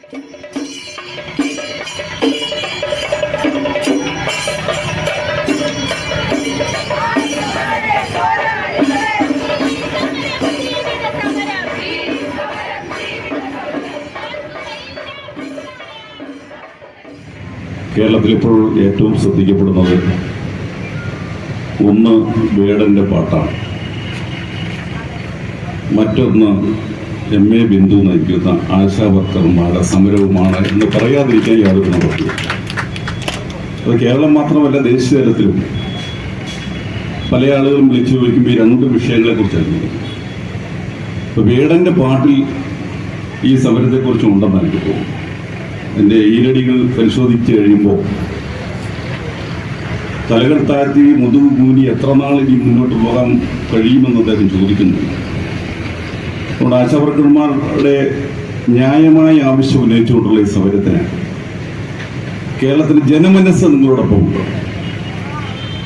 കേരളത്തിൽ ഇപ്പോൾ ഏറ്റവും ശ്രദ്ധിക്കപ്പെടുന്നത് ഒന്ന് വേടന്റെ പാട്ടാണ്, മറ്റൊന്ന് MA ബിന്ദു നയിക്കുന്ന ആശാ വർക്കർമാരുടെ സമരവുമാണ് എന്ന് പറയാതിരിക്കാൻ യാതൊരു നടത്തില്ല. അത് കേരളം മാത്രമല്ല, ദേശീയ തലത്തിലും പല ആളുകളും വിളിച്ചു ചോദിക്കുമ്പോൾ ഈ രണ്ട് വിഷയങ്ങളെ കുറിച്ചാണ്. ഇപ്പൊ വേടന്റെ പാട്ടിൽ ഈ സമരത്തെക്കുറിച്ച് ഉണ്ടെന്ന് എനിക്ക് തോന്നുന്നു. എൻ്റെ ഈരടികൾ പരിശോധിച്ച് കഴിയുമ്പോൾ തലകൾ താഴ്ത്തി മുതുകു കൂനി എത്ര നാൾ ഇനി മുന്നോട്ട് പോകാൻ കഴിയുമെന്ന് അദ്ദേഹം ചോദിക്കുന്നു. അതുകൊണ്ട് ആശാവർക്കർമാരുടെ ന്യായമായ ആവശ്യം ഉന്നയിച്ചുകൊണ്ടുള്ള ഈ സമരത്തിന് കേരളത്തിലെ ജനമനസ്സ് നിങ്ങളോടൊപ്പം ഉണ്ട്.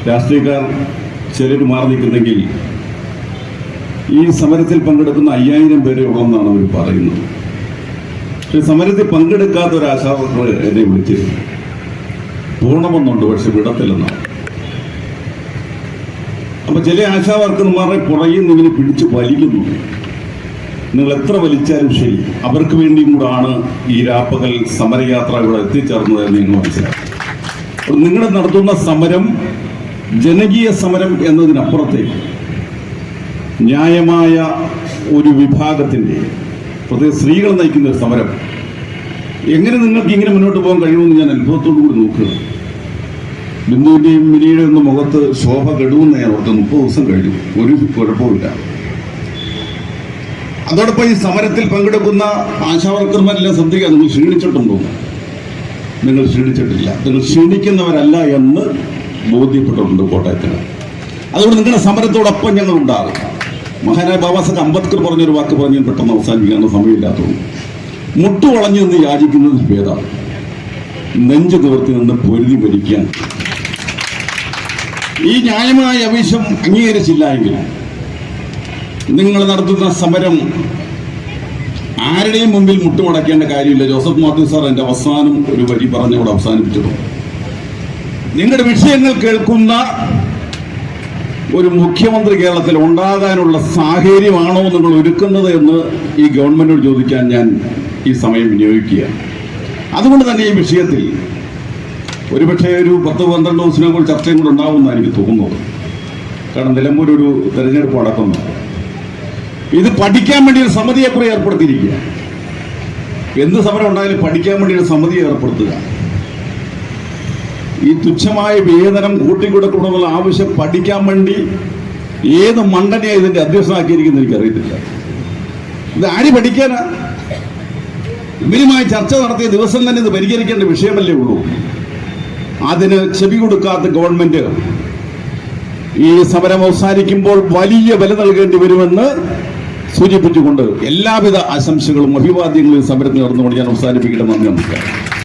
രാഷ്ട്രീയക്കാർ ചിലർ മാറി നിൽക്കുന്നെങ്കിൽ ഈ സമരത്തിൽ പങ്കെടുക്കുന്ന 5000 പേരെ ഉള്ളെന്നാണ് അവർ പറയുന്നത്. പക്ഷെ സമരത്തിൽ പങ്കെടുക്കാത്ത ഒരു ആശാവർക്കർ എന്നെ വിളിച്ചിരുന്നു. പൂർണ്ണമെന്നുണ്ട്, പക്ഷെ വിടത്തില്ലെന്നാണ്. അപ്പൊ ചില ആശാവർക്കർമാരെ പുറകിൽ നിന്ന് ഇങ്ങനെ പിടിച്ച് വലിക്കുന്നു. നിങ്ങൾ എത്ര വലിച്ചാലും ശരി, അവർക്ക് വേണ്ടിയും കൂടാണ് ഈ രാപ്പകൽ സമരയാത്ര ഇവിടെ എത്തിച്ചേർന്നതെന്ന് നിങ്ങൾ മനസ്സിലാക്കും. അപ്പോൾ നിങ്ങൾ നടത്തുന്ന സമരം ജനകീയ സമരം എന്നതിനപ്പുറത്തേക്ക് ന്യായമായ ഒരു വിഭാഗത്തിൻ്റെ, പ്രത്യേക സ്ത്രീകൾ നയിക്കുന്ന ഒരു സമരം, എങ്ങനെ നിങ്ങൾക്ക് ഇങ്ങനെ മുന്നോട്ട് പോകാൻ കഴിയുമെന്ന് ഞാൻ അത്ഭുതത്തോടു കൂടി നോക്കുക. ബിന്ദുവിൻ്റെയും മിനിയുടെയും ഒന്നും മുഖത്ത് ശോഭ കെടുമെന്ന് ഞാൻ ഓർത്ത് 30 ദിവസം കഴിഞ്ഞു, ഒരു കുഴപ്പമില്ല. അതോടൊപ്പം ഈ സമരത്തിൽ പങ്കെടുക്കുന്ന ആശാവർക്കർമാരെല്ലാം ശ്രദ്ധിക്കുക, നിങ്ങൾ ക്ഷീണിച്ചിട്ടുണ്ടോ? നിങ്ങൾ ക്ഷീണിച്ചിട്ടില്ല, നിങ്ങൾ ക്ഷീണിക്കുന്നവരല്ല എന്ന് ബോധ്യപ്പെട്ടിട്ടുണ്ട് കോട്ടയത്തിന്. അതുകൊണ്ട് നിങ്ങളുടെ സമരത്തോടൊപ്പം ഞങ്ങൾ ഉണ്ടാകും. മഹാനായ ബാബാസാഹേബ് അംബേദ്കർ പറഞ്ഞൊരു വാക്ക് പറഞ്ഞ് പെട്ടെന്ന് അവസാനിപ്പിക്കാനുള്ള സമയമില്ലാത്തതുകൊണ്ട്, മുട്ടുവളഞ്ഞു നിന്ന് യാചിക്കുന്നത് ഭേദം നെഞ്ചു നിവർത്തി നിന്ന് പൊരുതി ഭരിക്കാൻ. ഈ ന്യായമായ ആവശ്യം അംഗീകരിച്ചില്ല എങ്കിൽ നിങ്ങൾ നടത്തുന്ന സമരം ആരുടെയും മുമ്പിൽ മുട്ടുമടക്കേണ്ട കാര്യമില്ല. ജോസഫ് മാത്യു സാർ എൻ്റെ അവസാനം ഒരു വരി പറഞ്ഞ് ഇവിടെ അവസാനിപ്പിച്ചിട്ടുണ്ട്. നിങ്ങളുടെ വിഷയങ്ങൾ കേൾക്കുന്ന ഒരു മുഖ്യമന്ത്രി കേരളത്തിൽ ഉണ്ടാകാനുള്ള സാഹചര്യമാണോ നിങ്ങൾ ഒരുക്കുന്നത് എന്ന് ഈ ഗവൺമെന്റിനോട് ചോദിക്കാൻ ഞാൻ ഈ സമയം വിനിയോഗിക്കുക. അതുകൊണ്ട് തന്നെ ഈ വിഷയത്തിൽ ഒരുപക്ഷെ ഒരു 10-12 ദിവസത്തിനോട് ചർച്ചയും കൂടെ ഉണ്ടാവുമെന്നാണ് എനിക്ക് തോന്നുന്നത്. കാരണം നിലമ്പൂർ ഒരു തെരഞ്ഞെടുപ്പ് നടക്കുന്നു. ഇത് പഠിക്കാൻ വേണ്ടി ഒരു സമിതിയെ കുറി ഏർപ്പെടുത്തിയിരിക്കുക. എന്ത് സമരം ഉണ്ടായാലും പഠിക്കാൻ വേണ്ടി ഒരു സമിതിയെ ഏർപ്പെടുത്തുക. ഈ തുച്ഛമായ വേതനം കൂട്ടിക്കൊടുക്കണമെന്നുള്ള ആവശ്യം പഠിക്കാൻ വേണ്ടി ഏത് മണ്ഡലയാണ് ഇതിന്റെ അധ്യക്ഷനാക്കിയിരിക്കുന്നത് എനിക്കറിയത്തില്ല. ഇത് ആര് പഠിക്കാനാ? ഇവരുമായി ചർച്ച നടത്തിയ ദിവസം തന്നെ ഇത് പരിഹരിക്കേണ്ട വിഷയമല്ലേ ഉള്ളൂ. അതിന് ചെവി കൊടുക്കാത്ത ഗവൺമെന്റ് ഈ സമരം അവസാനിക്കുമ്പോൾ വലിയ വില നൽകേണ്ടി വരുമെന്ന് സൂചിപ്പിച്ചുകൊണ്ട് എല്ലാവിധ ആശംസകളും അഭിവാദ്യങ്ങളും സമരത്തിൽ നടന്നുകൊണ്ട് ഞാൻ അവസാനിപ്പിക്കട്ടെ. നന്ദി, നമസ്കാരം.